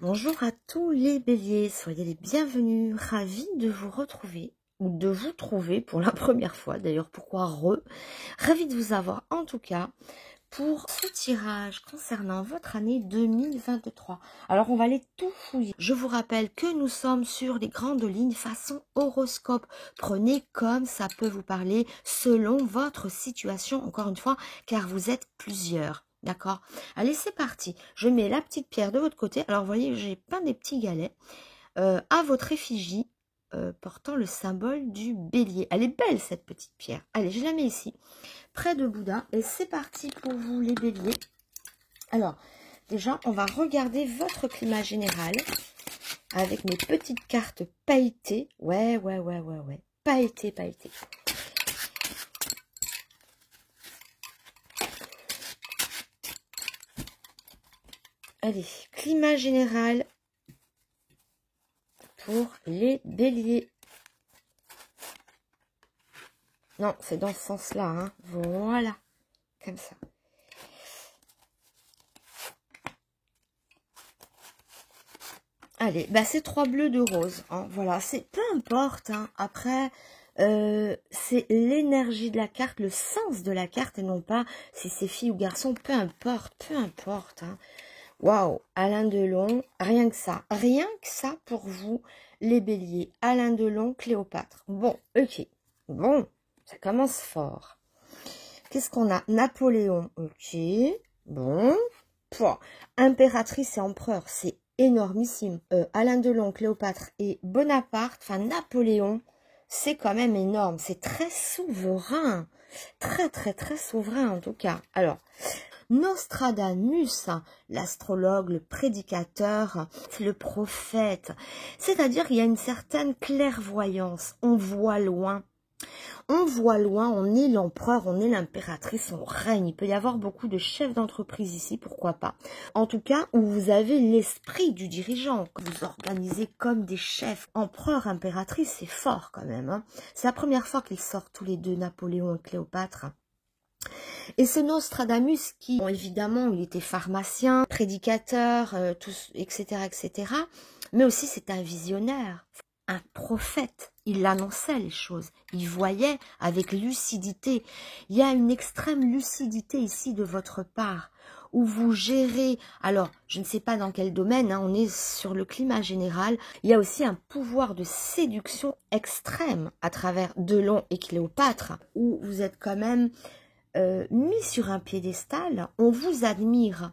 Bonjour à tous les béliers, soyez les bienvenus, ravis de vous retrouver ou de vous trouver pour la première fois, d'ailleurs pourquoi ravis de vous avoir en tout cas pour ce tirage concernant votre année 2023. Alors on va aller tout fouiller. Je vous rappelle que nous sommes sur les grandes lignes façon horoscope. Prenez comme ça peut vous parler selon votre situation, encore une fois, car vous êtes plusieurs. D'accord? Allez, c'est parti. Je mets la petite pierre de votre côté. Alors, vous voyez, j'ai peint des petits galets à votre effigie portant le symbole du bélier. Elle est belle, cette petite pierre. Allez, je la mets ici, près de Bouddha. Et c'est parti pour vous, les béliers. Alors, déjà, on va regarder votre climat général avec mes petites cartes pailletées. Ouais. Pailletées. Allez, climat général pour les béliers. Non, c'est dans ce sens-là, hein. Voilà, comme ça. Allez, bah c'est 3 bleus, 2 roses, hein. Voilà, c'est peu importe, hein. Après, c'est l'énergie de la carte, le sens de la carte, et non pas si c'est fille ou garçon, peu importe, hein. Waouh, Alain Delon, rien que ça pour vous, les béliers. Alain Delon, Cléopâtre. Bon, ok, bon, ça commence fort. Qu'est-ce qu'on a? Napoléon, ok, bon. Pouah. Impératrice et empereur, c'est énormissime. Alain Delon, Cléopâtre et Bonaparte, enfin Napoléon, c'est quand même énorme. C'est très souverain. Très souverain en tout cas. Alors, Nostradamus, l'astrologue, le prédicateur, le prophète. C'est-à-dire qu'il y a une certaine clairvoyance. On voit loin. On est l'empereur, on est l'impératrice, on règne. Il peut y avoir beaucoup de chefs d'entreprise ici, pourquoi pas. En tout cas, où vous avez l'esprit du dirigeant, que vous organisez comme des chefs. Empereur, impératrice, c'est fort quand même, hein. C'est la première fois qu'ils sortent tous les deux, Napoléon et Cléopâtre. Et ce Nostradamus qui, bon, évidemment, il était pharmacien, prédicateur, etc. Mais aussi, c'est un visionnaire, un prophète. Il annonçait les choses, il voyait avec lucidité. Il y a une extrême lucidité ici de votre part, où vous gérez, alors je ne sais pas dans quel domaine, hein, on est sur le climat général, il y a aussi un pouvoir de séduction extrême à travers Delon et Cléopâtre, où vous êtes quand même mis sur un piédestal. On vous admire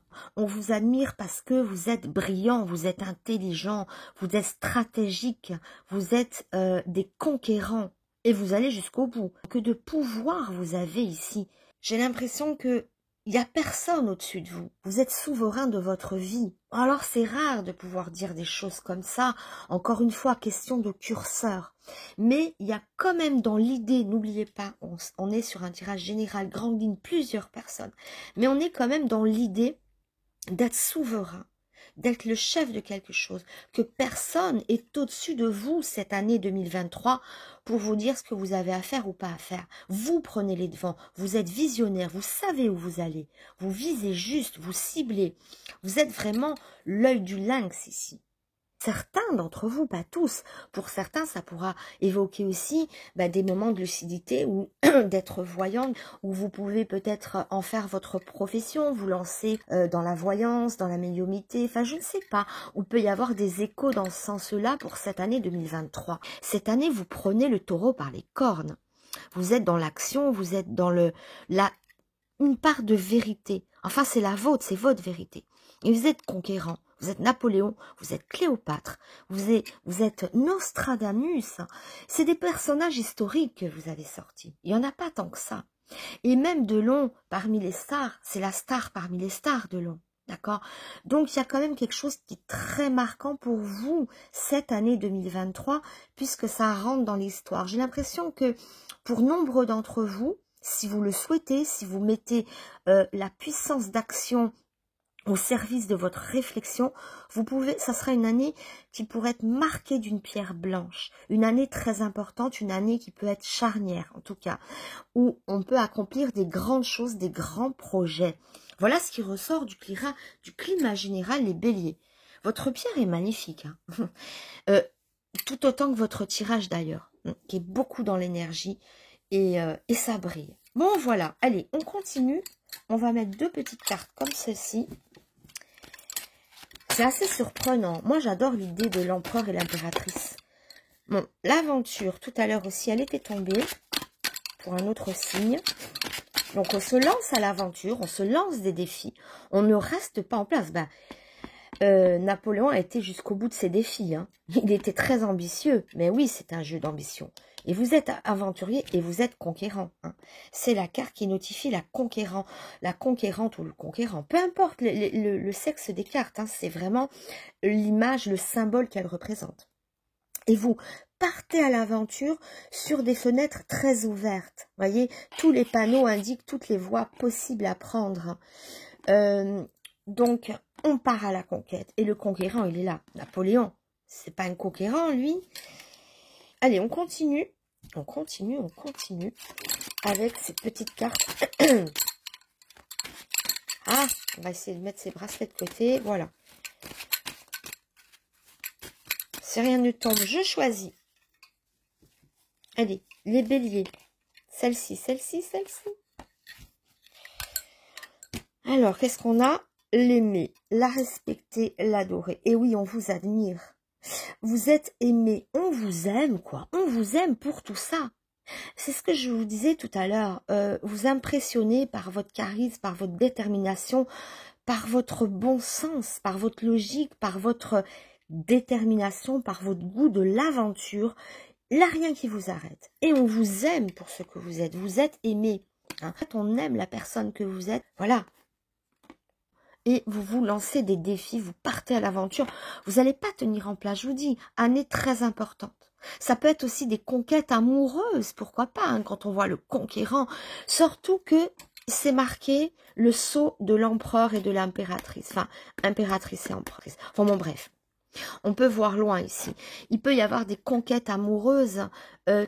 parce que vous êtes brillant, vous êtes intelligent, vous êtes stratégique, vous êtes des conquérants et vous allez jusqu'au bout. Que de pouvoir vous avez ici. J'ai l'impression que il n'y a personne au-dessus de vous. Vous êtes souverain de votre vie. Alors c'est rare de pouvoir dire des choses comme ça. Encore une fois, question de curseur. Mais il y a quand même dans l'idée, n'oubliez pas, on est sur un tirage général, grande ligne, plusieurs personnes. Mais on est quand même dans l'idée d'être souverain, d'être le chef de quelque chose, que personne est au-dessus de vous cette année 2023 pour vous dire ce que vous avez à faire ou pas à faire. Vous prenez les devants, vous êtes visionnaire, vous savez où vous allez, vous visez juste, vous ciblez. Vous êtes vraiment l'œil du lynx ici. Certains d'entre vous, pas tous, pour certains, ça pourra évoquer aussi des moments de lucidité ou d'être voyante, où vous pouvez peut-être en faire votre profession, vous lancer dans la voyance, dans la médiumnité, enfin je ne sais pas, où peut y avoir des échos dans ce sens-là pour cette année 2023. Cette année, vous prenez le taureau par les cornes. Vous êtes dans l'action, vous êtes dans une part de vérité. Enfin, c'est la vôtre, c'est votre vérité. Et vous êtes conquérant. Vous êtes Napoléon, vous êtes Cléopâtre, vous êtes Nostradamus. C'est des personnages historiques que vous avez sortis. Il n'y en a pas tant que ça. Et même Delon, parmi les stars, c'est la star parmi les stars, Delon. D'accord? Donc, il y a quand même quelque chose qui est très marquant pour vous, cette année 2023, puisque ça rentre dans l'histoire. J'ai l'impression que pour nombre d'entre vous, si vous le souhaitez, si vous mettez la puissance d'action au service de votre réflexion, ça sera une année qui pourrait être marquée d'une pierre blanche, une année très importante, une année qui peut être charnière en tout cas, où on peut accomplir des grandes choses, des grands projets. Voilà ce qui ressort du climat général, les béliers. Votre pierre est magnifique, hein. Tout autant que votre tirage d'ailleurs, qui est beaucoup dans l'énergie et ça brille. Bon, voilà. Allez, on continue. On va mettre 2 petites cartes comme ceci. C'est assez surprenant. Moi, j'adore l'idée de l'empereur et l'impératrice. Bon, l'aventure, tout à l'heure aussi, elle était tombée pour un autre signe. Donc, on se lance à l'aventure, on se lance des défis. On ne reste pas en place. Ben, Napoléon a été jusqu'au bout de ses défis, hein. Il était très ambitieux, mais oui, c'est un jeu d'ambition. Et vous êtes aventurier et vous êtes conquérant, hein. C'est la carte qui notifie la conquérante ou le conquérant. Peu importe le sexe des cartes, hein, c'est vraiment l'image, le symbole qu'elle représente. Et vous partez à l'aventure sur des fenêtres très ouvertes. Voyez, tous les panneaux indiquent toutes les voies possibles à prendre. Donc, on part à la conquête. Et le conquérant, il est là. Napoléon, c'est pas un conquérant, lui. Allez, on continue. On continue avec ces petites cartes. Ah, on va essayer de mettre ces bracelets de côté. Voilà. Si rien ne tombe, je choisis. Allez, les béliers. Celle-ci, celle-ci, celle-ci. Alors, qu'est-ce qu'on a? L'aimer, la respecter, l'adorer. Et oui, on vous admire. Vous êtes aimé. On vous aime, quoi. On vous aime pour tout ça. C'est ce que je vous disais tout à l'heure. Vous impressionnez par votre charisme, par votre détermination, par votre bon sens, par votre logique, par votre détermination, par votre goût de l'aventure. Il n'y a rien qui vous arrête. Et on vous aime pour ce que vous êtes. Vous êtes aimé. Hein. On aime la personne que vous êtes. Voilà. Et vous vous lancez des défis, vous partez à l'aventure. Vous n'allez pas tenir en place, je vous dis. Année très importante. Ça peut être aussi des conquêtes amoureuses, pourquoi pas, hein, quand on voit le conquérant. Surtout que c'est marqué le sceau de l'empereur et de l'impératrice. Enfin, impératrice et empereur. Enfin bon, bref. On peut voir loin ici. Il peut y avoir des conquêtes amoureuses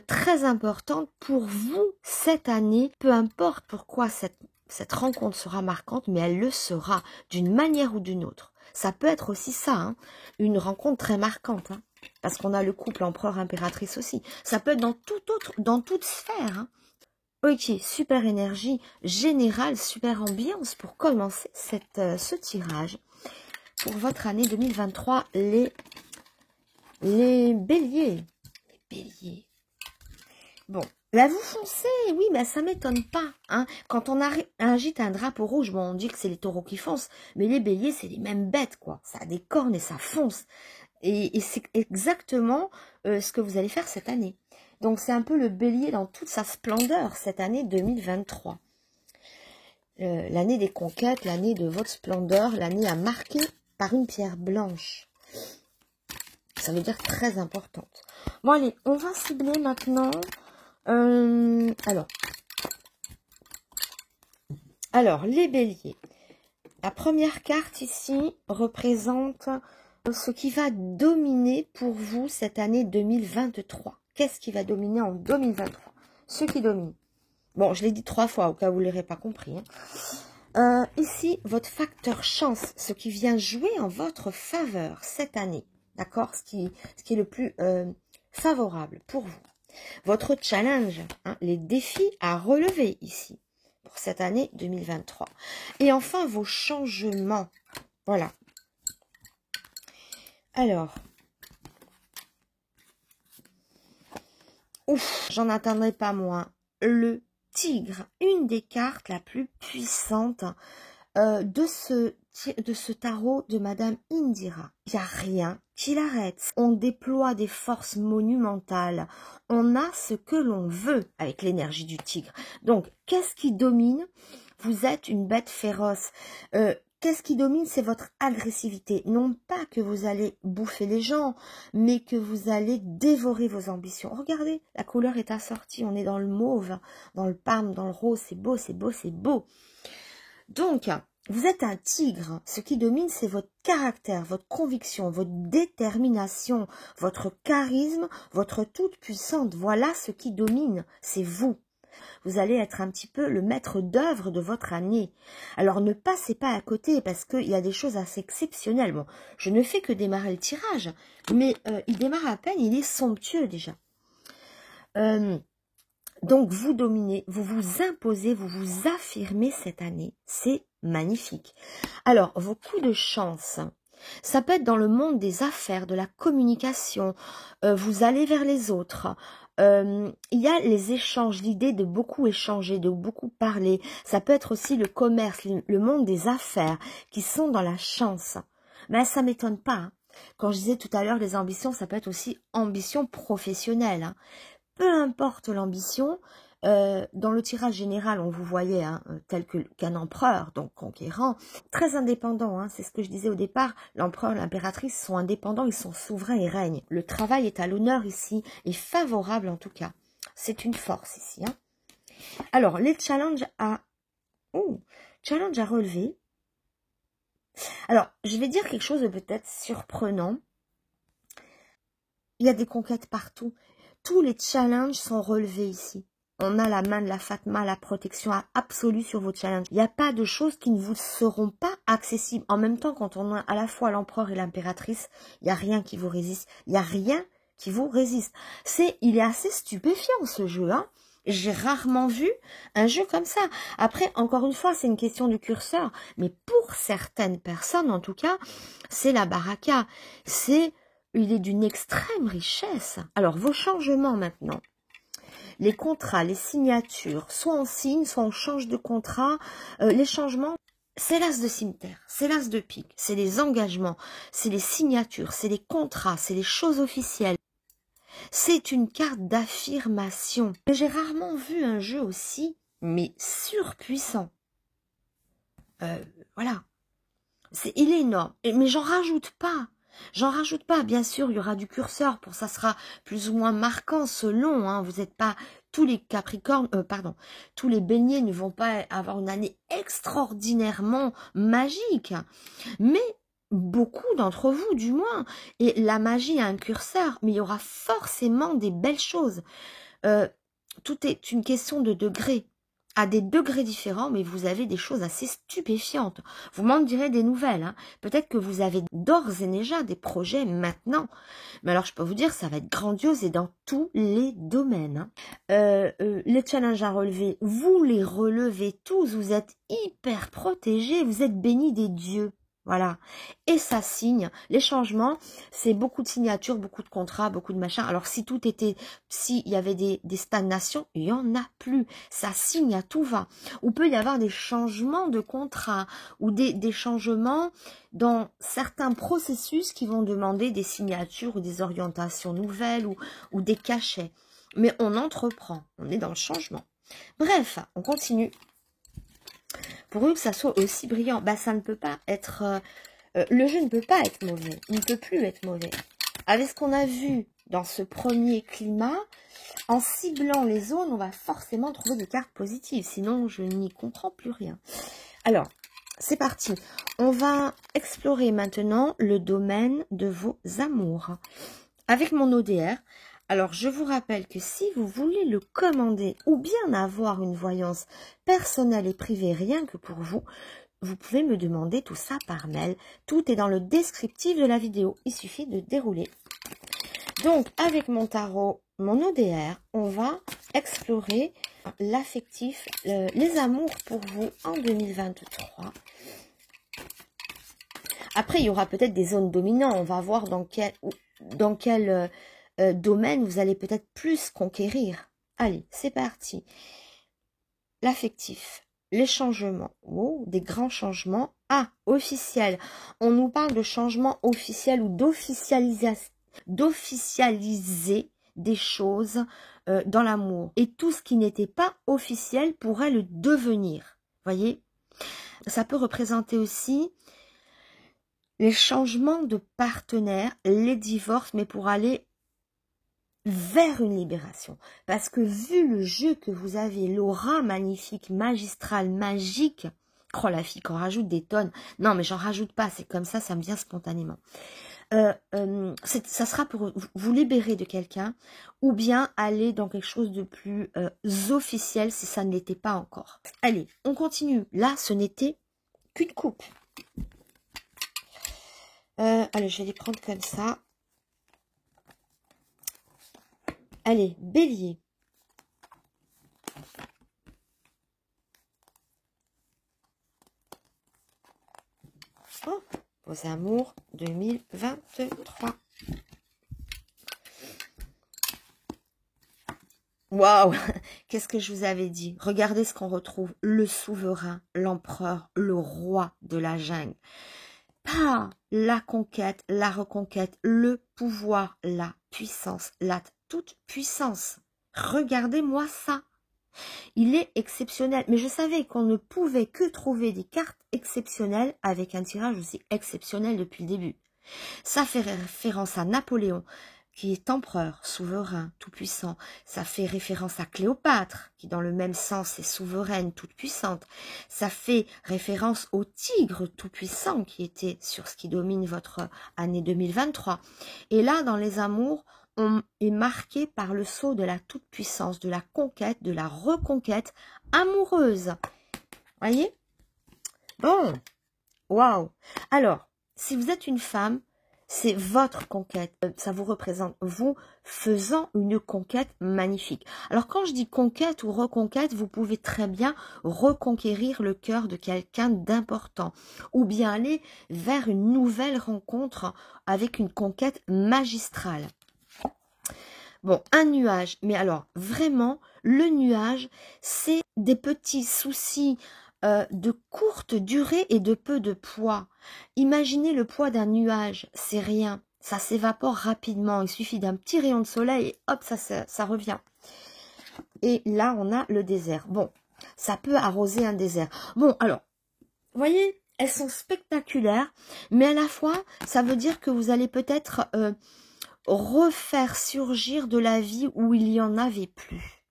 très importantes pour vous cette année. Peu importe pourquoi cette rencontre sera marquante, mais elle le sera d'une manière ou d'une autre. Ça peut être aussi ça, hein, une rencontre très marquante, hein, parce qu'on a le couple empereur-impératrice aussi. Ça peut être dans toute sphère. Hein. Ok, super énergie générale, super ambiance pour commencer ce tirage. Pour votre année 2023, les béliers. Les béliers. Bon, là vous foncez, oui, mais ça m'étonne pas. Hein. Quand on agite un drapeau rouge, bon, on dit que c'est les taureaux qui foncent, mais les béliers, c'est les mêmes bêtes, quoi. Ça a des cornes et ça fonce. Et c'est exactement ce que vous allez faire cette année. Donc, c'est un peu le bélier dans toute sa splendeur, cette année 2023. L'année des conquêtes, l'année de votre splendeur, l'année à marquer par une pierre blanche. Ça veut dire très importante. Bon, allez, on va cibler maintenant. Alors, les béliers. La première carte ici représente ce qui va dominer pour vous cette année 2023. Qu'est-ce qui va dominer en 2023? Ce qui domine. Bon, je l'ai dit 3 fois, au cas où vous ne l'aurez pas compris. Hein. Ici, votre facteur chance, ce qui vient jouer en votre faveur cette année, d'accord, ce qui est le plus favorable pour vous. Votre challenge, hein, les défis à relever ici, pour cette année 2023. Et enfin, vos changements, voilà. Alors, ouf, j'en attendrai pas moins, le tigre, une des cartes la plus puissante de ce tarot de Madame Indira. Il n'y a rien qui l'arrête. On déploie des forces monumentales. On a ce que l'on veut avec l'énergie du tigre. Donc, qu'est-ce qui domine? Vous êtes une bête féroce. Qu'est-ce qui domine? C'est votre agressivité. Non pas que vous allez bouffer les gens, mais que vous allez dévorer vos ambitions. Regardez, la couleur est assortie. On est dans le mauve, dans le parme, dans le rose. C'est beau, c'est beau, c'est beau. Donc, vous êtes un tigre. Ce qui domine, c'est votre caractère, votre conviction, votre détermination, votre charisme, votre toute puissante. Voilà ce qui domine. C'est vous. Vous allez être un petit peu le maître d'œuvre de votre année. Alors ne passez pas à côté parce qu'il y a des choses assez exceptionnelles. Bon, je ne fais que démarrer le tirage, mais il démarre à peine, il est somptueux déjà. Donc vous dominez, vous vous imposez, vous vous affirmez cette année. C'est magnifique. Alors, vos coups de chance, ça peut être dans le monde des affaires, de la communication. Vous allez vers les autres. Il y a les échanges, l'idée de beaucoup échanger, de beaucoup parler. Ça peut être aussi le commerce, le monde des affaires qui sont dans la chance. Mais ça m'étonne pas. Hein. Quand je disais tout à l'heure, les ambitions, ça peut être aussi ambition professionnelle. Hein. Peu importe l'ambition, dans le tirage général, on vous voyait hein, tel qu'un empereur, donc conquérant, très indépendant, hein, c'est ce que je disais au départ, l'empereur, l'impératrice sont indépendants, ils sont souverains et règnent. Le travail est à l'honneur ici, et favorable en tout cas. C'est une force ici. Hein. Alors, les challenges à... challenge à relever. Alors, je vais dire quelque chose de peut-être surprenant. Il y a des conquêtes partout. Tous les challenges sont relevés ici. On a la main de la Fatma, la protection absolue sur vos challenges. Il n'y a pas de choses qui ne vous seront pas accessibles. En même temps, quand on a à la fois l'empereur et l'impératrice, il n'y a rien qui vous résiste. Il n'y a rien qui vous résiste. Il est assez stupéfiant ce jeu. Hein. J'ai rarement vu un jeu comme ça. Après, encore une fois, c'est une question de curseur. Mais pour certaines personnes, en tout cas, c'est la baraka. Il est d'une extrême richesse. Alors, vos changements maintenant. Les contrats, les signatures, soit on signe, soit on change de contrat. Les changements, c'est l'as de cimetière, c'est l'as de pique, c'est les engagements, c'est les signatures, c'est les contrats, c'est les choses officielles. C'est une carte d'affirmation. J'ai rarement vu un jeu aussi, mais surpuissant. Voilà. Il est énorme. Mais j'en rajoute pas. J'en rajoute pas, bien sûr, il y aura du curseur, pour ça sera plus ou moins marquant selon, hein, vous n'êtes pas, tous les Capricornes, tous les Béliers ne vont pas avoir une année extraordinairement magique, mais beaucoup d'entre vous, du moins, et la magie a un curseur, mais il y aura forcément des belles choses. Tout est une question de degré. À des degrés différents, mais vous avez des choses assez stupéfiantes. Vous m'en direz des nouvelles. Hein. Peut-être que vous avez d'ores et déjà des projets maintenant. Mais alors, je peux vous dire, ça va être grandiose et dans tous les domaines. Hein. Les challenges à relever, vous les relevez tous. Vous êtes hyper protégés. Vous êtes bénis des dieux. Voilà. Et ça signe. Les changements, c'est beaucoup de signatures, beaucoup de contrats, beaucoup de machins. Alors, s'il y avait des stagnations, il n'y en a plus. Ça signe à tout va. Ou peut y avoir des changements de contrats ou des changements dans certains processus qui vont demander des signatures ou des orientations nouvelles ou des cachets. Mais on entreprend. On est dans le changement. Bref, on continue. Pour eux que ça soit aussi brillant, bah ça ne peut pas être... le jeu ne peut pas être mauvais. Il ne peut plus être mauvais. Avec ce qu'on a vu dans ce premier climat, en ciblant les zones, on va forcément trouver des cartes positives. Sinon, je n'y comprends plus rien. Alors, c'est parti. On va explorer maintenant le domaine de vos amours. Avec mon ODR... Alors, je vous rappelle que si vous voulez le commander ou bien avoir une voyance personnelle et privée rien que pour vous, vous pouvez me demander tout ça par mail. Tout est dans le descriptif de la vidéo. Il suffit de dérouler. Donc, avec mon tarot, mon ODR, on va explorer l'affectif, les amours pour vous en 2023. Après, il y aura peut-être des zones dominantes. On va voir dans quel domaine vous allez peut-être plus conquérir. Allez, c'est parti. L'affectif, les changements, des grands changements. Ah, officiel. On nous parle de changements officiels ou d'officialiser des choses dans l'amour. Et tout ce qui n'était pas officiel pourrait le devenir. Voyez, ça peut représenter aussi les changements de partenaires, les divorces, mais pour aller vers une libération. Parce que vu le jeu que vous avez, l'aura magnifique, magistrale, magique, oh la fille qu'on rajoute des tonnes. Non, mais j'en rajoute pas, c'est comme ça me vient spontanément. ça sera pour vous libérer de quelqu'un, ou bien aller dans quelque chose de plus officiel si ça ne l'était pas encore. Allez, on continue. Là, ce n'était qu'une coupe. Allez, je vais les prendre comme ça. Allez, bélier. Oh, vos amours 2023. Waouh, qu'est-ce que je vous avais dit? Regardez ce qu'on retrouve. Le souverain, l'empereur, le roi de la jungle. Pas la conquête, la reconquête, le pouvoir, la puissance, la toute-puissance. Regardez-moi ça. Il est exceptionnel. Mais je savais qu'on ne pouvait que trouver des cartes exceptionnelles avec un tirage aussi exceptionnel depuis le début. Ça fait référence à Napoléon, qui est empereur, souverain, tout-puissant. Ça fait référence à Cléopâtre, qui dans le même sens est souveraine, toute-puissante. Ça fait référence au tigre tout-puissant, qui était sur ce qui domine votre année 2023. Et là, dans les amours, on est marqué par le sceau de la toute-puissance, de la conquête, de la reconquête amoureuse. Voyez? Bon, waouh. Alors, si vous êtes une femme, c'est votre conquête. Ça vous représente, vous faisant une conquête magnifique. Alors, quand je dis conquête ou reconquête, vous pouvez très bien reconquérir le cœur de quelqu'un d'important. Ou bien aller vers une nouvelle rencontre avec une conquête magistrale. Bon, un nuage, mais alors vraiment, le nuage, c'est des petits soucis de courte durée et de peu de poids. Imaginez le poids d'un nuage, c'est rien, ça s'évapore rapidement, il suffit d'un petit rayon de soleil et hop, ça revient. Et là, on a le désert. Bon, ça peut arroser un désert. Bon, alors, vous voyez, elles sont spectaculaires, mais à la fois, ça veut dire que vous allez peut-être... refaire surgir de la vie où il y en avait plus.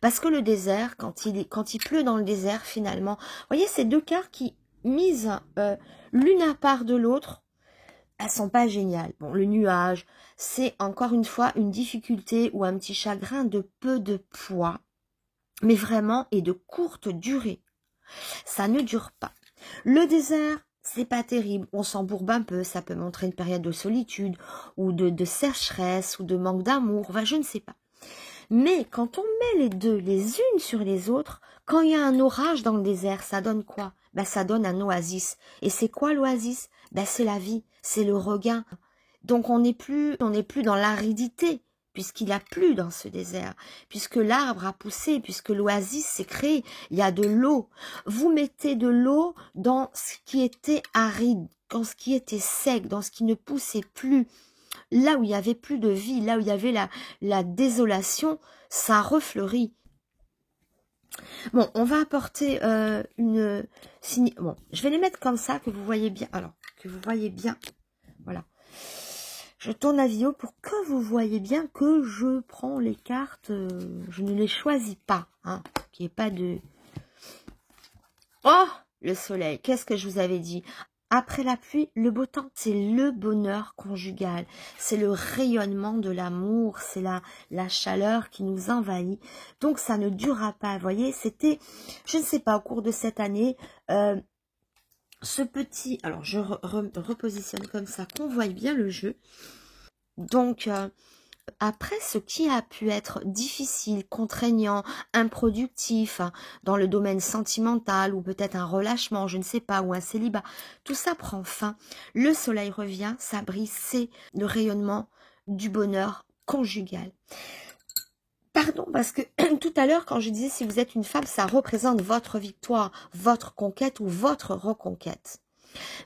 Parce que le désert, quand il pleut dans le désert, finalement, vous voyez ces deux cartes qui, mises l'une à part de l'autre, elles sont pas géniales. Bon, le nuage, c'est encore une fois une difficulté ou un petit chagrin de peu de poids, mais vraiment et de courte durée. Ça ne dure pas. Le désert, c'est pas terrible, on s'embourbe un peu, ça peut montrer une période de solitude, ou de sécheresse, ou de manque d'amour, enfin je ne sais pas. Mais quand on met les deux, les unes sur les autres, quand il y a un orage dans le désert, ça donne quoi? Ben, ça donne un oasis. Et c'est quoi l'oasis? Ben, c'est la vie, c'est le regain. Donc on n'est plus dans l'aridité, puisqu'il a plu dans ce désert, puisque l'arbre a poussé, puisque l'oasis s'est créé, il y a de l'eau. Vous mettez de l'eau dans ce qui était aride, dans ce qui était sec, dans ce qui ne poussait plus. Là où il n'y avait plus de vie, là où il y avait la désolation, ça refleurit. Bon, on va apporter une... Bon, je vais les mettre comme ça, que vous voyez bien. Alors, que vous voyez bien. Voilà. Je tourne la vidéo pour que vous voyez bien que je prends les cartes, je ne les choisis pas, hein, qu'il n'y ait pas de... Oh, le soleil, qu'est-ce que je vous avais dit? Après la pluie, le beau temps, c'est le bonheur conjugal, c'est le rayonnement de l'amour, c'est la chaleur qui nous envahit. Donc ça ne durera pas, vous voyez, c'était, je ne sais pas, au cours de cette année... ce petit, alors je repositionne comme ça, qu'on voie bien le jeu. Donc, après ce qui a pu être difficile, contraignant, improductif, hein, dans le domaine sentimental, ou peut-être un relâchement, je ne sais pas, ou un célibat, tout ça prend fin. Le soleil revient, ça brille, c'est le rayonnement du bonheur conjugal. Pardon, parce que tout à l'heure, quand je disais si vous êtes une femme, ça représente votre victoire, votre conquête ou votre reconquête.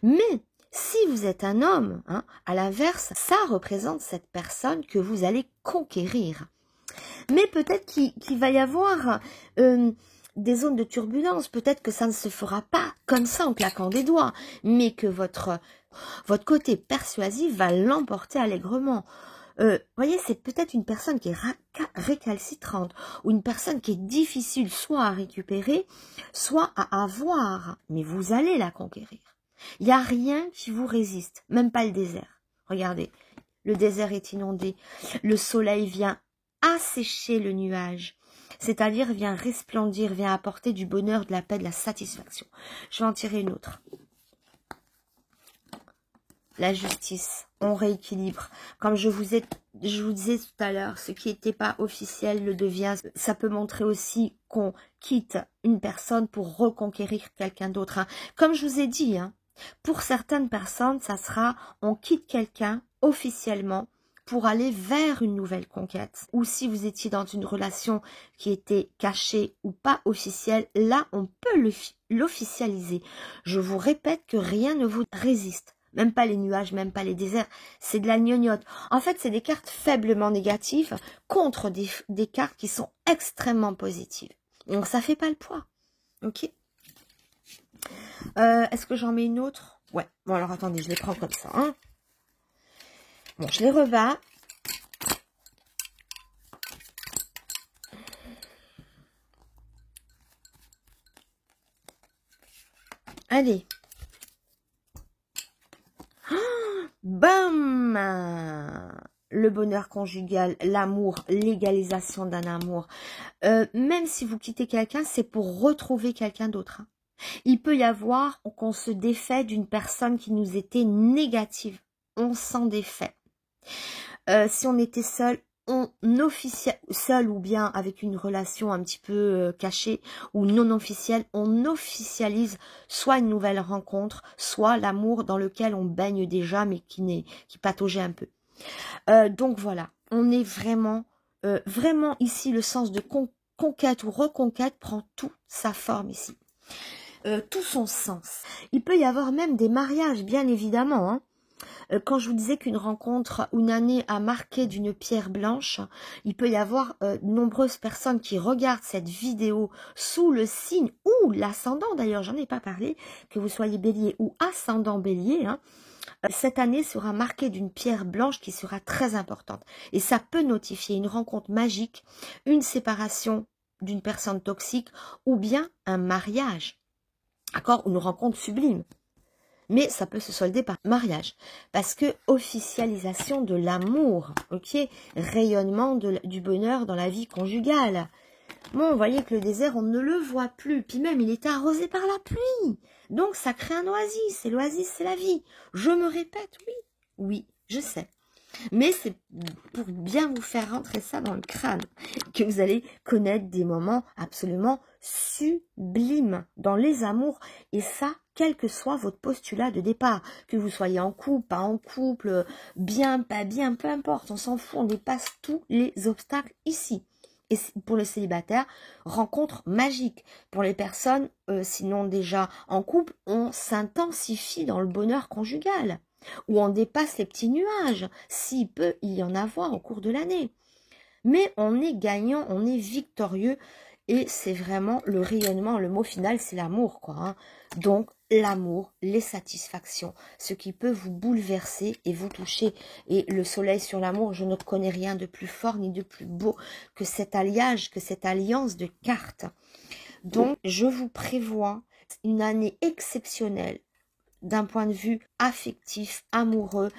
Mais si vous êtes un homme, hein, à l'inverse, ça représente cette personne que vous allez conquérir. Mais peut-être qu'il va y avoir des zones de turbulence, peut-être que ça ne se fera pas comme ça en claquant des doigts, mais que votre côté persuasif va l'emporter allègrement. Voyez, c'est peut-être une personne qui est récalcitrante ou une personne qui est difficile soit à récupérer, soit à avoir. Mais vous allez la conquérir. Il n'y a rien qui vous résiste, même pas le désert. Regardez, le désert est inondé. Le soleil vient assécher le nuage. C'est-à-dire vient resplendir, vient apporter du bonheur, de la paix, de la satisfaction. Je vais en tirer une autre. La justice, on rééquilibre. Comme je vous disais tout à l'heure, ce qui n'était pas officiel le devient. Ça peut montrer aussi qu'on quitte une personne pour reconquérir quelqu'un d'autre. Hein. Comme je vous ai dit, hein, pour certaines personnes, ça sera on quitte quelqu'un officiellement pour aller vers une nouvelle conquête. Ou si vous étiez dans une relation qui était cachée ou pas officielle, là, on peut l'officialiser. Je vous répète que rien ne vous résiste. Même pas les nuages, même pas les déserts. C'est de la gnognotte. En fait, c'est des cartes faiblement négatives contre des cartes qui sont extrêmement positives. Donc, ça fait pas le poids. Ok. Est-ce que j'en mets une autre? Ouais. Bon, alors, attendez, je les prends comme ça. Hein. Bon, je les rebats. Allez. Bam! Le bonheur conjugal, l'amour, l'égalisation d'un amour. Même si vous quittez quelqu'un, c'est pour retrouver quelqu'un d'autre. Hein. Il peut y avoir qu'on se défait d'une personne qui nous était négative. On s'en défait. Si on était seul, seul ou bien avec une relation un petit peu cachée ou non officielle, on officialise soit une nouvelle rencontre, soit l'amour dans lequel on baigne déjà mais qui pataugeait un peu. Donc voilà, on est vraiment ici le sens de conquête ou reconquête prend toute sa forme ici, tout son sens. Il peut y avoir même des mariages, bien évidemment, hein. Quand je vous disais qu'une rencontre, une année a marqué d'une pierre blanche, il peut y avoir de nombreuses personnes qui regardent cette vidéo sous le signe ou l'ascendant, d'ailleurs j'en ai pas parlé, que vous soyez bélier ou ascendant bélier, hein, cette année sera marquée d'une pierre blanche qui sera très importante. Et ça peut notifier une rencontre magique, une séparation d'une personne toxique ou bien un mariage, d'accord, une rencontre sublime. Mais ça peut se solder par mariage. Parce que officialisation de l'amour, ok, rayonnement du bonheur dans la vie conjugale. Bon, vous voyez que le désert, on ne le voit plus. Puis même, il était arrosé par la pluie. Donc, ça crée un oasis. Et l'oasis, c'est la vie. Je me répète, oui. Oui, je sais. Mais c'est pour bien vous faire rentrer ça dans le crâne que vous allez connaître des moments absolument sublimes dans les amours. Et ça, quel que soit votre postulat de départ, que vous soyez en couple, pas en couple, bien, pas bien, peu importe, on s'en fout, on dépasse tous les obstacles ici. Et pour le célibataire, rencontre magique. Pour les personnes, sinon déjà en couple, on s'intensifie dans le bonheur conjugal. Où on dépasse les petits nuages, s'il peut y en avoir au cours de l'année. Mais on est gagnant, on est victorieux, et c'est vraiment le rayonnement, le mot final, c'est l'amour, quoi. Hein. Donc, l'amour, les satisfactions, ce qui peut vous bouleverser et vous toucher. Et le soleil sur l'amour, je ne connais rien de plus fort ni de plus beau que cet alliage, que cette alliance de cartes. Donc, je vous prévois une année exceptionnelle, d'un point de vue affectif, amoureux,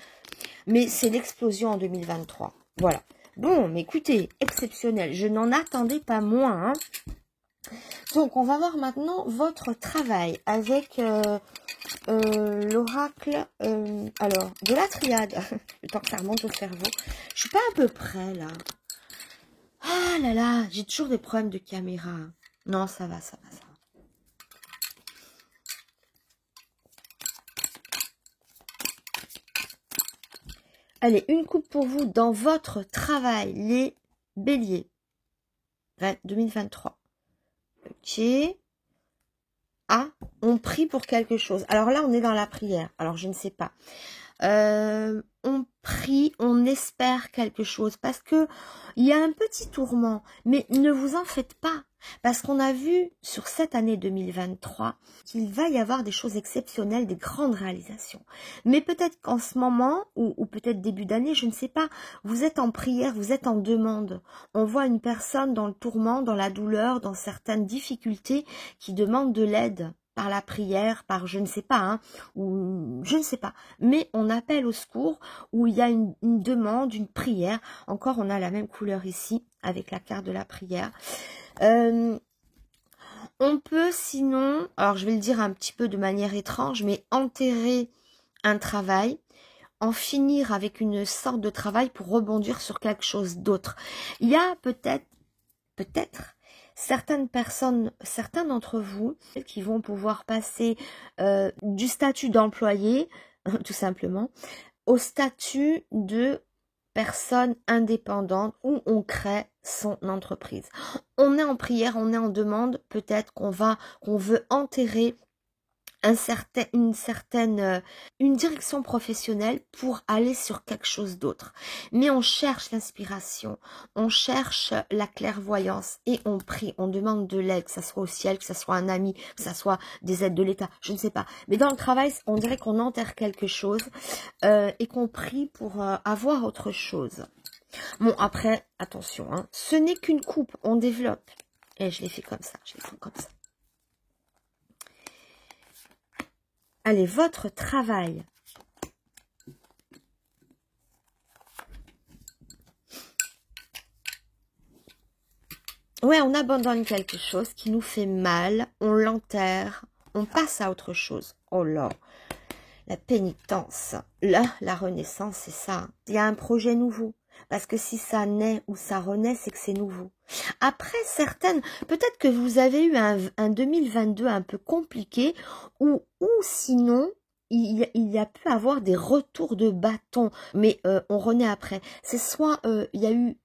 mais c'est l'explosion en 2023. Voilà. Bon, mais écoutez, exceptionnel, je n'en attendais pas moins. Hein. Donc, on va voir maintenant votre travail avec l'oracle, alors, de la triade, le temps que ça remonte au cerveau. Je suis pas à peu près, là. Ah là là, j'ai toujours des problèmes de caméra. Non, ça va, ça va, ça va. Allez, une coupe pour vous dans votre travail, les béliers. 2023. Ok. Ah, on prie pour quelque chose. Alors là, on est dans la prière. Alors, je ne sais pas. On prie, on espère quelque chose. Parce que il y a un petit tourment. Mais ne vous en faites pas. Parce qu'on a vu sur cette année 2023 qu'il va y avoir des choses exceptionnelles, des grandes réalisations. Mais peut-être qu'en ce moment, ou peut-être début d'année, je ne sais pas, vous êtes en prière, vous êtes en demande. On voit une personne dans le tourment, dans la douleur, dans certaines difficultés qui demande de l'aide. par la prière, par je ne sais pas, hein, ou je ne sais pas. Mais on appelle au secours, où il y a une demande, une prière. Encore, on a la même couleur ici, avec la carte de la prière. On peut sinon, alors je vais le dire un petit peu de manière étrange, mais enterrer un travail, en finir avec une sorte de travail pour rebondir sur quelque chose d'autre. Il y a peut-être certaines personnes, certains d'entre vous qui vont pouvoir passer du statut d'employé, tout simplement, au statut de personne indépendante où on crée son entreprise. On est en prière, on est en demande, peut-être qu'on veut enterrer une direction professionnelle pour aller sur quelque chose d'autre. Mais on cherche l'inspiration, on cherche la clairvoyance et on prie, on demande de l'aide, que ça soit au ciel, que ça soit un ami, que ça soit des aides de l'État, je ne sais pas. Mais dans le travail, on dirait qu'on enterre quelque chose et qu'on prie pour avoir autre chose. Bon, après, attention, hein, ce n'est qu'une coupe, on développe. Et je l'ai fait comme ça, je l'ai fait comme ça. Allez, votre travail. Ouais, on abandonne quelque chose qui nous fait mal, on l'enterre, on passe à autre chose. Oh là, la pénitence. Là, la renaissance, c'est ça. Il y a un projet nouveau. Parce que si ça naît ou ça renaît, c'est que c'est nouveau. Après, peut-être que vous avez eu un 2022 un peu compliqué, ou sinon, il y a pu avoir des retours de bâton, mais on renaît après. C'est soit il y a eu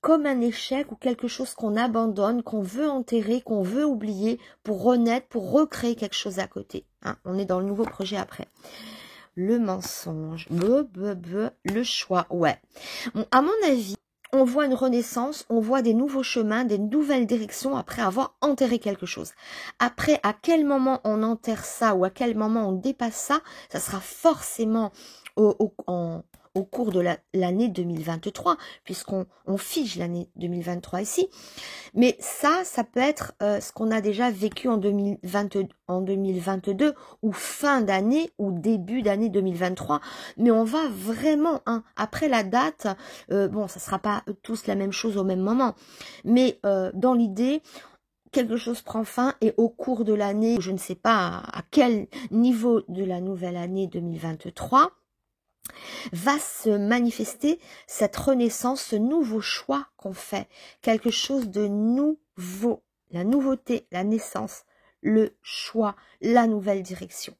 comme un échec ou quelque chose qu'on abandonne, qu'on veut enterrer, qu'on veut oublier pour renaître, pour recréer quelque chose à côté. Hein, on est dans le nouveau projet après. Le mensonge, le choix, ouais. Bon, à mon avis, on voit une renaissance, on voit des nouveaux chemins, des nouvelles directions après avoir enterré quelque chose. Après, à quel moment on enterre ça ou à quel moment on dépasse ça, ça sera forcément au cours de l'année 2023, puisqu'on fige l'année 2023 ici. Mais ça peut être ce qu'on a déjà vécu en 2022 ou fin d'année ou début d'année 2023. Mais on va vraiment, hein, après la date, bon, ça sera pas tous la même chose au même moment. Mais dans l'idée, quelque chose prend fin et au cours de l'année, je ne sais pas à quel niveau de la nouvelle année 2023, va se manifester cette renaissance, ce nouveau choix qu'on fait, quelque chose de nouveau, la nouveauté, la naissance, le choix, la nouvelle direction.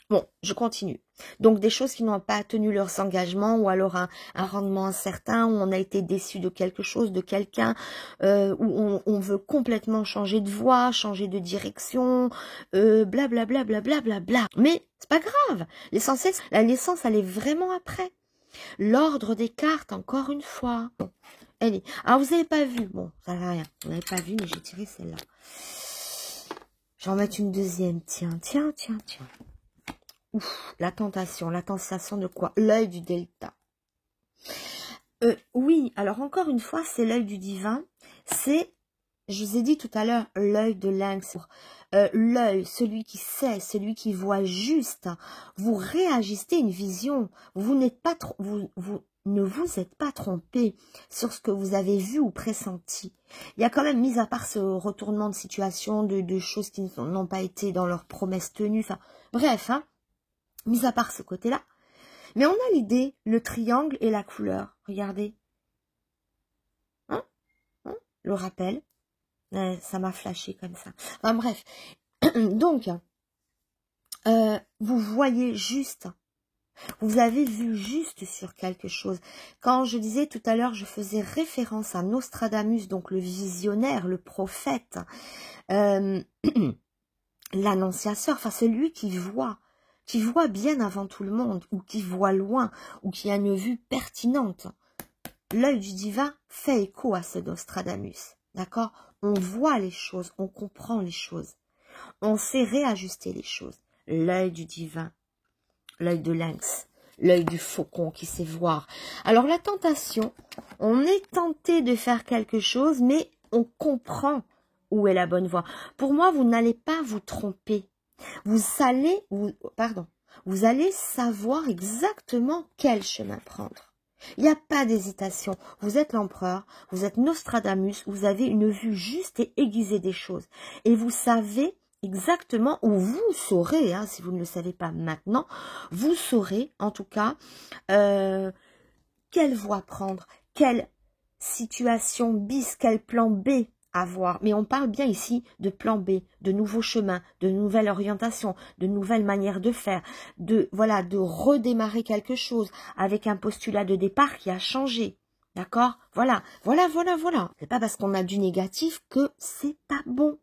Bon, je continue. Donc des choses qui n'ont pas tenu leurs engagements ou alors un rendement incertain, où on a été déçu de quelque chose, de quelqu'un, où on veut complètement changer de voie, changer de direction, blablabla, blablabla. Mais c'est pas grave. L'essentiel, la naissance, elle est vraiment après. L'ordre des cartes, encore une fois. Bon, allez. Alors vous n'avez pas vu, bon, ça va rien. Vous n'avez pas vu, mais j'ai tiré celle-là. Je vais en mettre une deuxième. Tiens. Ouf, la tentation de quoi? L'œil du delta. Oui, alors encore une fois, c'est l'œil du divin. C'est, je vous ai dit tout à l'heure, l'œil de lynx. L'œil, celui qui sait, celui qui voit juste. Vous réagissez une vision. Vous n'êtes pas vous ne vous êtes pas trompé sur ce que vous avez vu ou pressenti. Il y a quand même, mis à part ce retournement de situation, de choses qui n'ont pas été dans leurs promesses tenues. Enfin, bref, hein. Mis à part ce côté-là. Mais on a l'idée, le triangle et la couleur. Regardez. Hein, le rappel. Ça m'a flashé comme ça. Enfin bref. Donc, vous voyez juste. Vous avez vu juste sur quelque chose. Quand je disais tout à l'heure, je faisais référence à Nostradamus, donc le visionnaire, le prophète, l'annonciateur, enfin celui qui voit bien avant tout le monde, ou qui voit loin, ou qui a une vue pertinente. L'œil du divin fait écho à ce Nostradamus, d'accord? On voit les choses, on comprend les choses, on sait réajuster les choses. L'œil du divin, l'œil de lynx, l'œil du faucon qui sait voir. Alors la tentation, on est tenté de faire quelque chose, mais on comprend où est la bonne voie. Pour moi, vous n'allez pas vous tromper. Vous allez savoir exactement quel chemin prendre. Il n'y a pas d'hésitation. Vous êtes l'empereur, vous êtes Nostradamus, vous avez une vue juste et aiguisée des choses. Et vous savez exactement, ou vous saurez, hein, si vous ne le savez pas maintenant, vous saurez en tout cas quelle voie prendre, quelle situation bis, quel plan B avoir. Mais on parle bien ici de plan B, de nouveaux chemins, de nouvelles orientations, de nouvelles manières de faire, de redémarrer quelque chose avec un postulat de départ qui a changé. D'accord? Voilà. C'est pas parce qu'on a du négatif que c'est pas bon.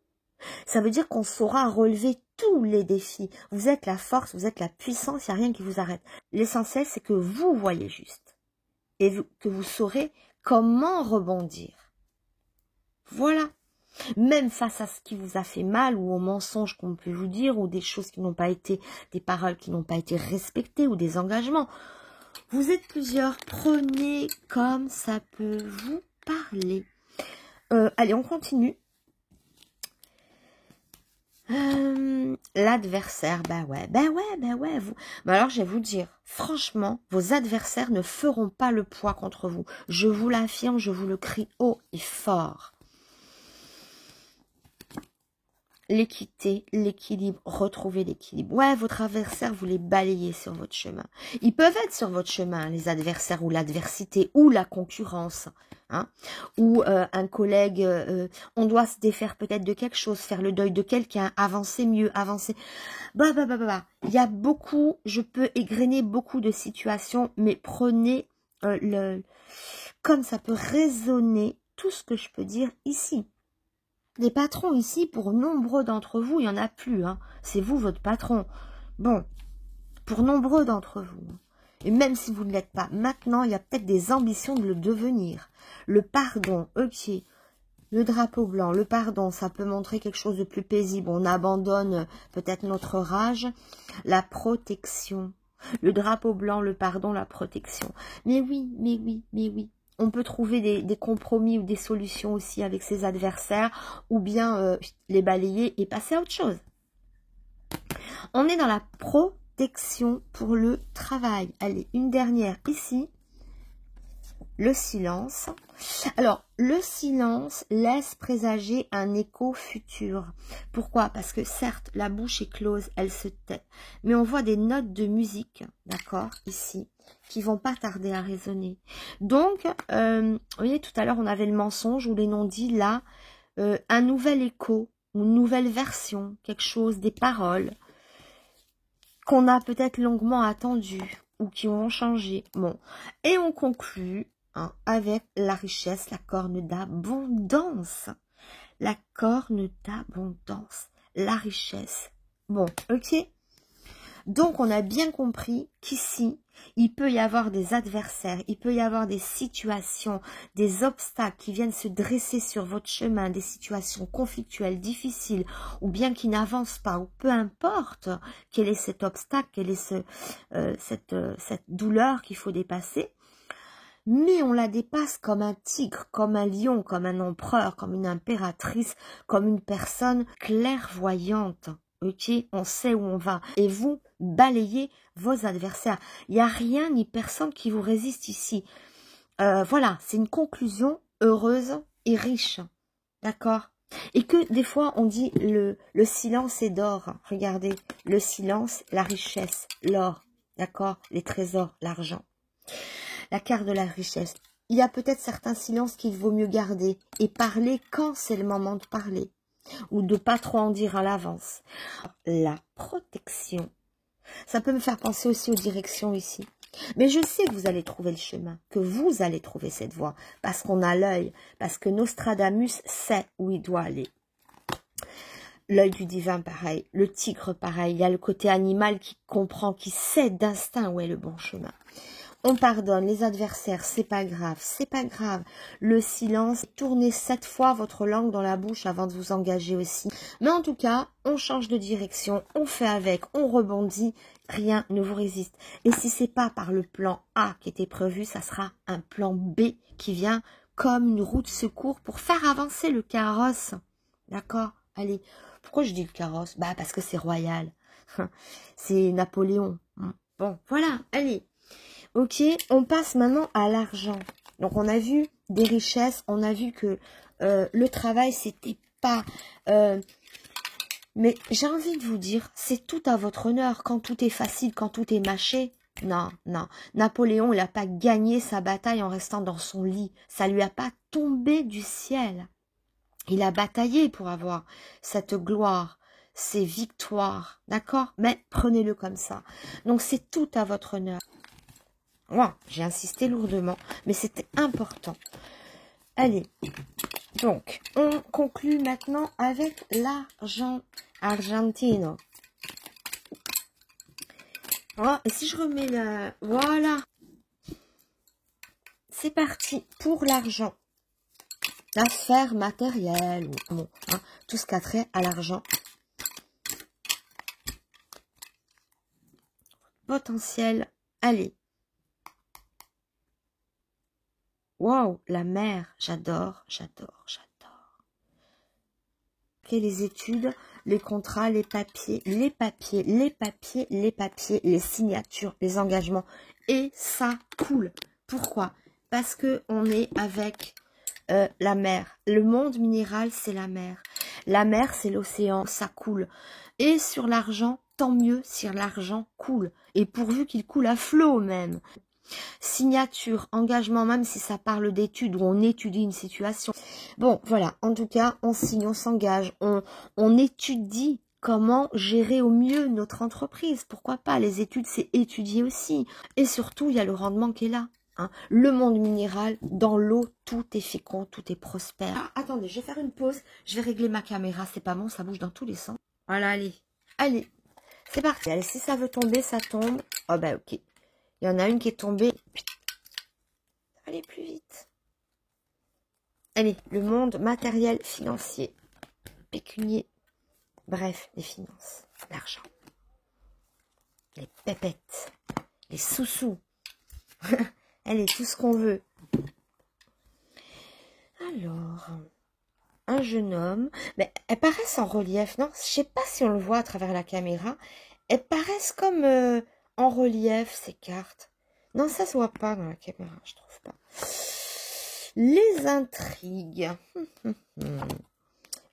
Ça veut dire qu'on saura relever tous les défis. Vous êtes la force, vous êtes la puissance, il n'y a rien qui vous arrête. L'essentiel, c'est que vous voyez juste et que vous saurez comment rebondir. Voilà. Même face à ce qui vous a fait mal ou aux mensonges qu'on peut vous dire ou des choses qui n'ont pas été, des paroles qui n'ont pas été respectées ou des engagements. Vous êtes plusieurs. Prenez comme ça peut vous parler. Allez, on continue. L'adversaire, alors je vais vous dire, franchement, vos adversaires ne feront pas le poids contre vous. Je vous l'affirme, je vous le crie haut et fort. L'équité, l'équilibre, retrouver l'équilibre. Ouais, votre adversaire, vous les balayez sur votre chemin. Ils peuvent être sur votre chemin, les adversaires ou l'adversité ou la concurrence. Hein, ou un collègue, on doit se défaire peut-être de quelque chose, faire le deuil de quelqu'un, avancer mieux, avancer. Il y a beaucoup, je peux égrener beaucoup de situations, mais prenez comme ça peut résonner tout ce que je peux dire ici. Les patrons ici, pour nombreux d'entre vous, il n'y en a plus. Hein. C'est vous, votre patron. Bon, pour nombreux d'entre vous. Et même si vous ne l'êtes pas maintenant, il y a peut-être des ambitions de le devenir. Le pardon, ok. Le drapeau blanc, le pardon, ça peut montrer quelque chose de plus paisible. On abandonne peut-être notre rage. La protection. Le drapeau blanc, le pardon, la protection. Mais oui. On peut trouver des compromis ou des solutions aussi avec ses adversaires ou bien les balayer et passer à autre chose. On est dans la protection pour le travail. Allez, une dernière ici. Le silence. Alors, le silence laisse présager un écho futur. Pourquoi? Parce que certes, la bouche est close, elle se tait. Mais on voit des notes de musique, d'accord, ici, qui vont pas tarder à résonner. Donc, vous voyez, tout à l'heure, on avait le mensonge ou les non-dits. Là, un nouvel écho, une nouvelle version, quelque chose, des paroles qu'on a peut-être longuement attendues ou qui vont changer. Bon, et on conclut avec la richesse, la corne d'abondance. La corne d'abondance, la richesse. Bon, ok. Donc, on a bien compris qu'ici, il peut y avoir des adversaires, il peut y avoir des situations, des obstacles qui viennent se dresser sur votre chemin, des situations conflictuelles, difficiles, ou bien qui n'avancent pas, ou peu importe quel est cet obstacle, quelle est cette douleur qu'il faut dépasser. Mais on la dépasse comme un tigre, comme un lion, comme un empereur, comme une impératrice, comme une personne clairvoyante. Ok, on sait où on va. Et vous balayez vos adversaires. Il n'y a rien ni personne qui vous résiste ici. Voilà, c'est une conclusion heureuse et riche. D'accord? Et que des fois on dit le silence est d'or. Regardez, le silence, la richesse, l'or. D'accord? Les trésors, l'argent. La carte de la richesse. Il y a peut-être certains silences qu'il vaut mieux garder et parler quand c'est le moment de parler. Ou de pas trop en dire à l'avance. La protection. Ça peut me faire penser aussi aux directions ici. Mais je sais que vous allez trouver le chemin, que vous allez trouver cette voie, parce qu'on a l'œil, parce que Nostradamus sait où il doit aller. L'œil du divin, pareil. Le tigre, pareil. Il y a le côté animal qui comprend, qui sait d'instinct où est le bon chemin. On pardonne les adversaires, c'est pas grave, c'est pas grave. Le silence, tournez 7 fois votre langue dans la bouche avant de vous engager aussi. Mais en tout cas, on change de direction, on fait avec, on rebondit, rien ne vous résiste. Et si c'est pas par le plan A qui était prévu, ça sera un plan B qui vient comme une roue de secours pour faire avancer le carrosse. D'accord? Allez, pourquoi je dis le carrosse? Bah, parce que c'est royal. C'est Napoléon. Bon, voilà, allez. Ok, on passe maintenant à l'argent. Donc, on a vu des richesses, on a vu que le travail, c'était pas... mais j'ai envie de vous dire, c'est tout à votre honneur. Quand tout est facile, quand tout est mâché, non, non. Napoléon, il n'a pas gagné sa bataille en restant dans son lit. Ça lui a pas tombé du ciel. Il a bataillé pour avoir cette gloire, ces victoires, d'accord? Mais prenez-le comme ça. Donc, c'est tout à votre honneur. Wow, j'ai insisté lourdement, mais c'était important. Allez, donc, on conclut maintenant avec l'argent. Argentino. Oh, et si je remets la... Voilà. C'est parti pour l'argent. La sphère matérielle, ou bon, hein, tout ce qui a trait à l'argent. Potentiel. Allez. Wow, la mer. J'adore, j'adore, j'adore. Ok, les études, les contrats, les papiers, les papiers, les papiers, les papiers, les signatures, les engagements. Et ça coule. Pourquoi? Parce que on est avec la mer. Le monde minéral, c'est la mer. La mer, c'est l'océan, ça coule. Et sur l'argent, tant mieux si l'argent coule. Et pourvu qu'il coule à flot même. Signature, engagement, même si ça parle d'études, où on étudie une situation. Bon, voilà, en tout cas, on signe, on s'engage, on étudie comment gérer au mieux notre entreprise. Pourquoi pas? Les études, c'est étudier aussi. Et surtout, il y a le rendement qui est là. Hein. Le monde minéral, dans l'eau, tout est fécond, tout est prospère. Ah, attendez, je vais faire une pause. Je vais régler ma caméra. C'est pas bon, ça bouge dans tous les sens. Voilà, allez. Allez, c'est parti. Allez, si ça veut tomber, ça tombe. Oh, bah, ok. Il y en a une qui est tombée. Allez, plus vite. Allez, le monde matériel, financier, pécunier. Bref, les finances, l'argent. Les pépettes, les sous-sous. Allez, tout ce qu'on veut. Alors, un jeune homme. Mais elles paraissent en relief, non? Je sais pas si on le voit à travers la caméra. Elles paraissent comme en relief, ces cartes. Non, ça se voit pas dans la caméra, je trouve pas. Les intrigues.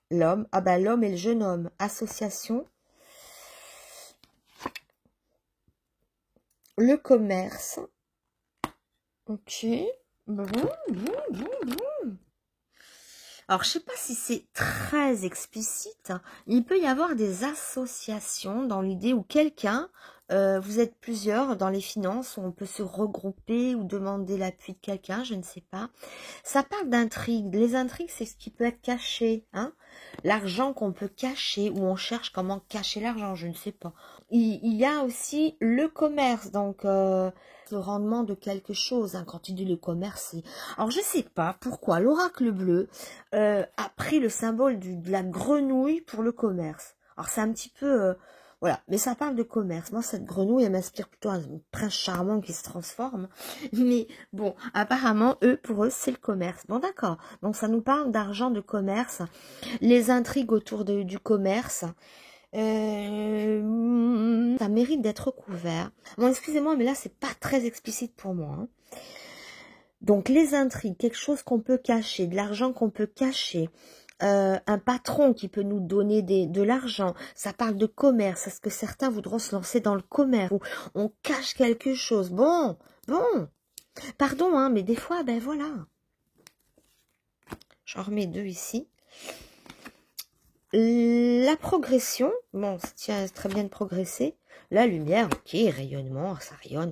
L'homme. Ah bah l'homme et le jeune homme. Association. Le commerce. Ok. Bon. Alors, je sais pas si c'est très explicite. Il peut y avoir des associations dans l'idée où quelqu'un, vous êtes plusieurs dans les finances, où on peut se regrouper ou demander l'appui de quelqu'un, je ne sais pas. Ça parle d'intrigues. Les intrigues, c'est ce qui peut être caché. Hein, l'argent qu'on peut cacher, ou on cherche comment cacher l'argent, je ne sais pas. Il y a aussi le commerce, donc... le rendement de quelque chose, hein, quand il dit le commerce, c'est... Alors, je sais pas pourquoi l'oracle bleu a pris le symbole de la grenouille pour le commerce. Alors, c'est un petit peu... voilà, mais ça parle de commerce. Moi, cette grenouille, elle m'inspire plutôt un prince charmant qui se transforme. Mais bon, apparemment, pour eux, c'est le commerce. Bon, d'accord. Donc, ça nous parle d'argent, de commerce. Les intrigues autour du commerce... ça mérite d'être couvert. Bon, excusez-moi, mais là, c'est pas très explicite pour moi. Hein. Donc, les intrigues, quelque chose qu'on peut cacher, de l'argent qu'on peut cacher, un patron qui peut nous donner de l'argent. Ça parle de commerce. Est-ce que certains voudront se lancer dans le commerce où on cache quelque chose? Bon. Pardon, hein, mais des fois, ben voilà. J'en remets deux ici. La progression, bon, tiens, très bien de progresser. La lumière, ok, rayonnement, ça rayonne.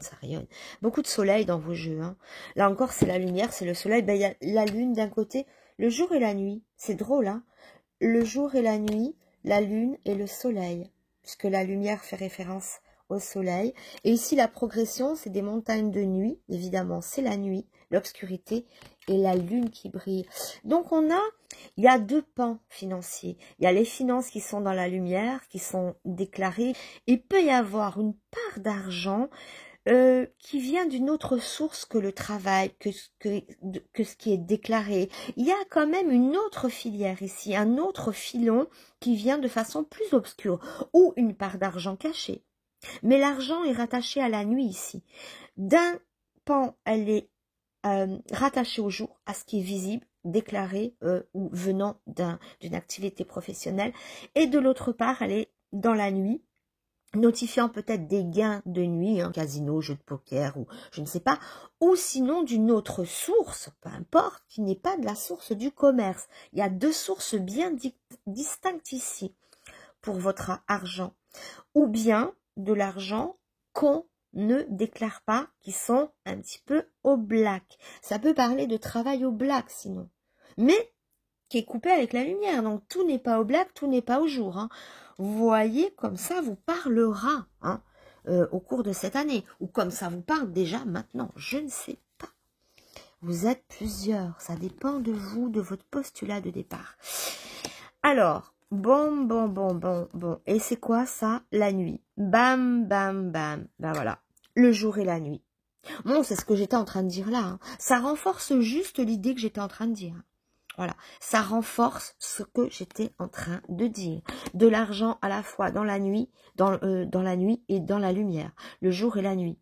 Beaucoup de soleil dans vos jeux. Hein. Là encore, c'est la lumière, c'est le soleil. Ben, il y a la lune d'un côté, le jour et la nuit. C'est drôle, hein. Le jour et la nuit, la lune et le soleil. Puisque la lumière fait référence au soleil. Et ici, la progression, c'est des montagnes de nuit. Évidemment, c'est la nuit, l'obscurité et la lune qui brille. Donc, il y a deux pans financiers. Il y a les finances qui sont dans la lumière, qui sont déclarées. Il peut y avoir une part d'argent qui vient d'une autre source que le travail, que ce qui est déclaré. Il y a quand même une autre filière ici, un autre filon qui vient de façon plus obscure, ou une part d'argent cachée. Mais l'argent est rattaché à la nuit ici. D'un pan, elle est rattachée au jour, à ce qui est visible, déclaré ou venant d'une activité professionnelle. Et de l'autre part, elle est dans la nuit, notifiant peut-être des gains de nuit, casino, jeu de poker ou je ne sais pas, ou sinon d'une autre source, peu importe, qui n'est pas de la source du commerce. Il y a deux sources bien distinctes ici pour votre argent, ou bien de l'argent qu'on ne déclare pas, qui sont un petit peu au black. Ça peut parler de travail au black sinon, mais qui est coupé avec la lumière, donc tout n'est pas au black, tout n'est pas au jour. Vous voyez, comme ça vous parlera au cours de cette année, ou comme ça vous parle déjà maintenant, je ne sais pas. Vous êtes plusieurs, ça dépend de vous, de votre postulat de départ. Alors, bon, et c'est quoi ça? La nuit. Bam, bam, bam, ben voilà, le jour et la nuit. Bon, c'est ce que j'étais en train de dire là, ça renforce juste l'idée que j'étais en train de dire. Voilà, ça renforce ce que j'étais en train de dire. De l'argent à la fois dans la nuit, dans la nuit et dans la lumière. Le jour et la nuit.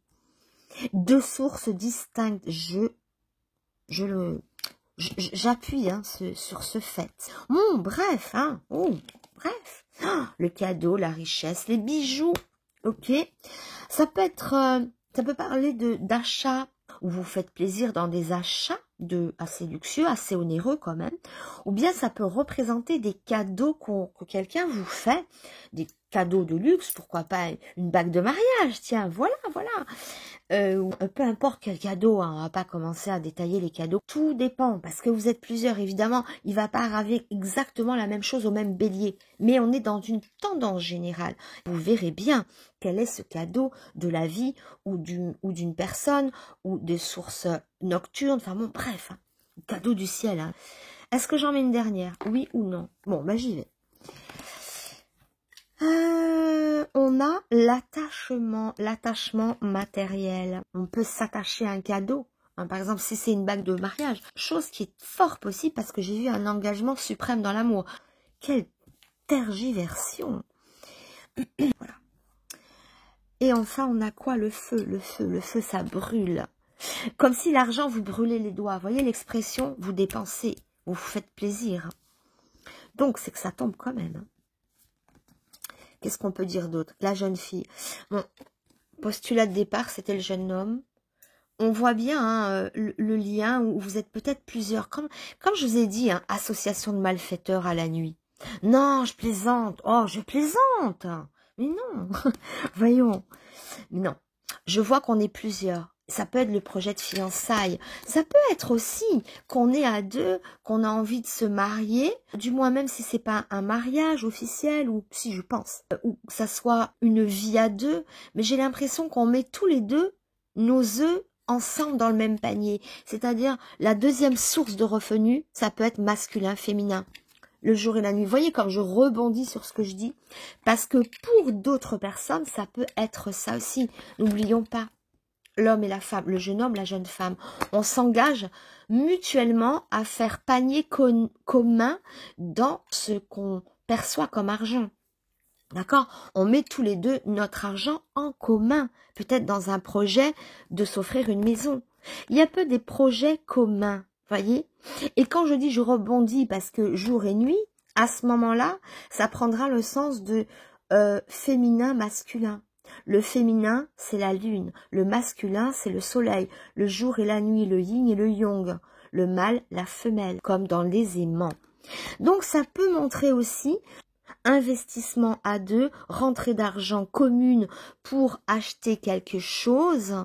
Deux sources distinctes. J'appuie sur ce fait. Bref, bref. Le cadeau, la richesse, les bijoux. Ok. Ça peut parler d'achat où vous faites plaisir dans des achats assez luxueux, assez onéreux quand même, ou bien ça peut représenter des cadeaux que quelqu'un vous fait, des cadeaux de luxe, pourquoi pas une bague de mariage, tiens, voilà. Peu importe quel cadeau, on va pas commencer à détailler les cadeaux, tout dépend, parce que vous êtes plusieurs, évidemment, il va pas arriver exactement la même chose au même bélier, mais on est dans une tendance générale. Vous verrez bien quel est ce cadeau de la vie, ou d'une personne, ou des sources nocturnes, enfin bon, bref, cadeau du ciel. Est-ce que j'en mets une dernière? Oui ou non? Bon, ben j'y vais. On a l'attachement matériel. On peut s'attacher à un cadeau. Par exemple, si c'est une bague de mariage, chose qui est fort possible parce que j'ai vu un engagement suprême dans l'amour. Quelle tergiversion! Voilà. Et enfin, on a quoi? Le feu. Le feu, ça brûle. Comme si l'argent vous brûlait les doigts. Vous voyez l'expression? Vous dépensez, vous vous faites plaisir. Donc, c'est que ça tombe quand même. Qu'est-ce qu'on peut dire d'autre? La jeune fille. Bon, postulat de départ, c'était le jeune homme. On voit bien le lien où vous êtes peut-être plusieurs. Comme je vous ai dit, association de malfaiteurs à la nuit. Non, je plaisante. Oh, je plaisante. Mais non. Voyons. Mais non. Je vois qu'on est plusieurs. Ça peut être le projet de fiançailles. Ça peut être aussi qu'on est à deux, qu'on a envie de se marier, du moins même si c'est pas un mariage officiel, ou si je pense, ou que ça soit une vie à deux, mais j'ai l'impression qu'on met tous les deux nos œufs ensemble dans le même panier. C'est-à-dire la deuxième source de revenus, ça peut être masculin, féminin. Le jour et la nuit. Vous voyez comme je rebondis sur ce que je dis? Parce que pour d'autres personnes, ça peut être ça aussi. N'oublions pas. L'homme et la femme, le jeune homme, la jeune femme, on s'engage mutuellement à faire panier commun dans ce qu'on perçoit comme argent. D'accord? On met tous les deux notre argent en commun, peut-être dans un projet de s'offrir une maison. Il y a peu des projets communs, voyez? Et quand je dis je rebondis parce que jour et nuit, à ce moment-là, ça prendra le sens de féminin, masculin. Le féminin, c'est la lune. Le masculin, c'est le soleil. Le jour et la nuit, le yin et le yang. Le mâle, la femelle, comme dans les aimants. Donc, ça peut montrer aussi investissement à deux, rentrée d'argent commune pour acheter quelque chose,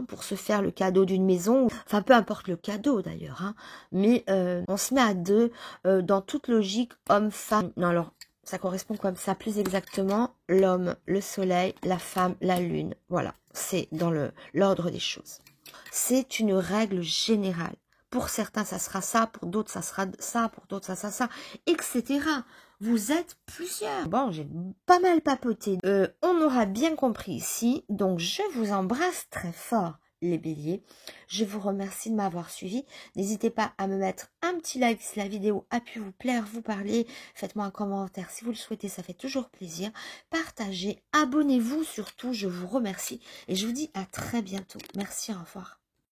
pour se faire le cadeau d'une maison. Enfin, peu importe le cadeau d'ailleurs. Mais on se met à deux dans toute logique homme-femme. Non, alors... ça correspond comme ça plus exactement, l'homme, le soleil, la femme, la lune. Voilà, c'est dans l'ordre des choses. C'est une règle générale. Pour certains, ça sera ça, pour d'autres, ça sera ça, pour d'autres, ça, etc. Vous êtes plusieurs. Bon, j'ai pas mal papoté. On aura bien compris ici. Donc, je vous embrasse très fort, les béliers. Je vous remercie de m'avoir suivi. N'hésitez pas à me mettre un petit like si la vidéo a pu vous plaire, vous parler. Faites-moi un commentaire si vous le souhaitez, ça fait toujours plaisir. Partagez, abonnez-vous surtout, je vous remercie. Et je vous dis à très bientôt. Merci, au revoir.